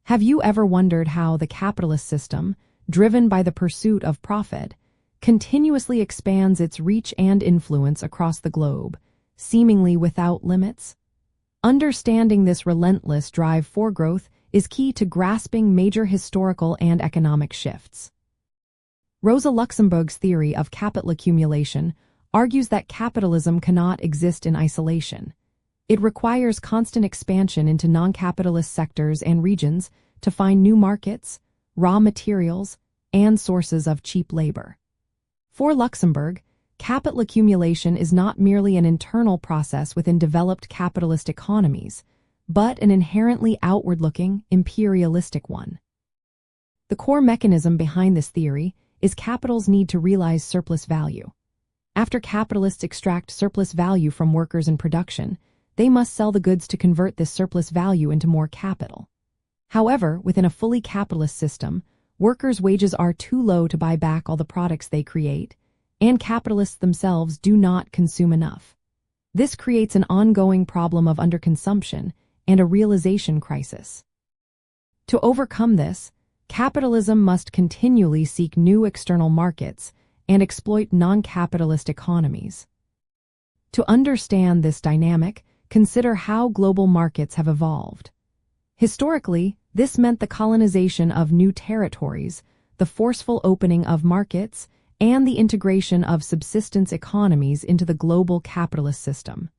Have you ever wondered how the capitalist system, driven by the pursuit of profit, continuously expands its reach and influence across the globe, seemingly without limits? Understanding this relentless drive for growth is key to grasping major historical and economic shifts. Rosa Luxemburg's theory of capital accumulation argues that capitalism cannot exist in isolation. It requires constant expansion into non-capitalist sectors and regions to find new markets, raw materials, and sources of cheap labor. For Luxemburg, capital accumulation is not merely an internal process within developed capitalist economies, but an inherently outward-looking, imperialistic one. The core mechanism behind this theory is capital's need to realize surplus value. After capitalists extract surplus value from workers in production, they must sell the goods to convert this surplus value into more capital. However, within a fully capitalist system, workers' wages are too low to buy back all the products they create, and capitalists themselves do not consume enough. This creates an ongoing problem of underconsumption and a realization crisis. To overcome this, capitalism must continually seek new external markets and exploit non-capitalist economies. To understand this dynamic, consider how global markets have evolved. Historically, this meant the colonization of new territories, the forceful opening of markets, and the integration of subsistence economies into the global capitalist system.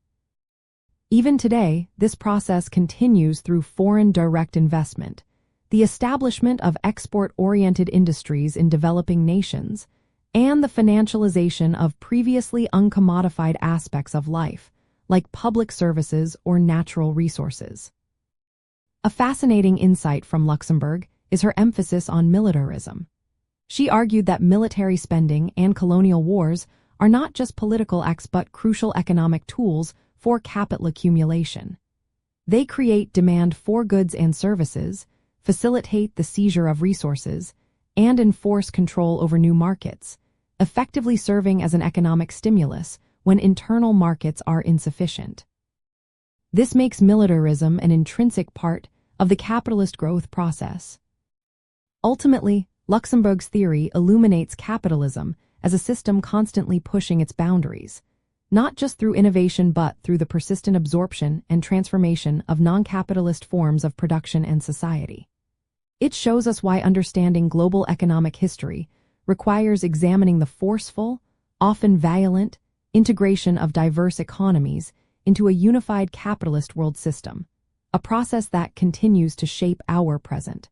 Even today, this process continues through foreign direct investment, the establishment of export-oriented industries in developing nations, and the financialization of previously uncommodified aspects of life, like public services or natural resources. A fascinating insight from Luxemburg is her emphasis on militarism. She argued that military spending and colonial wars are not just political acts but crucial economic tools for capital accumulation. They create demand for goods and services, facilitate the seizure of resources, and enforce control over new markets, effectively serving as an economic stimulus when internal markets are insufficient. This makes militarism an intrinsic part of the capitalist growth process. Ultimately, Luxemburg's theory illuminates capitalism as a system constantly pushing its boundaries, not just through innovation but through the persistent absorption and transformation of non-capitalist forms of production and society. It shows us why understanding global economic history requires examining the forceful, often violent, integration of diverse economies into a unified capitalist world system, a process that continues to shape our present.